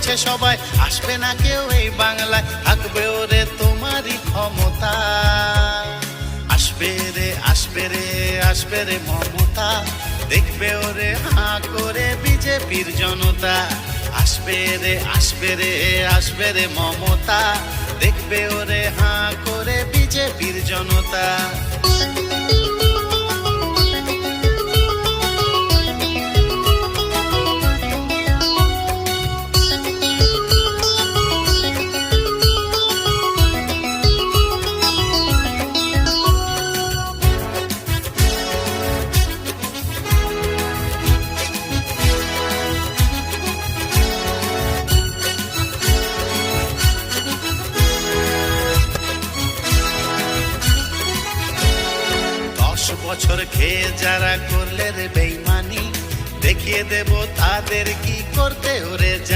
বলছে সবাই, আসবে না কেউ এই বাংলায়, থাকবে ওরে তোমারই ক্ষমতা। আসবে রে আসবে রে আসবে রে মমতা, দেখবে ওরে হাঁ করে বিজেপির জনতা। আসবে রে আসবে রে আসবে রে মমতা, দেখবে ওরে হাঁ করে বিজেপির জনতা। 10 বছর খেয়ে যারা করলে রে বেইমানি, দেখিয়ে দেব তাদের কি করতে ওরে।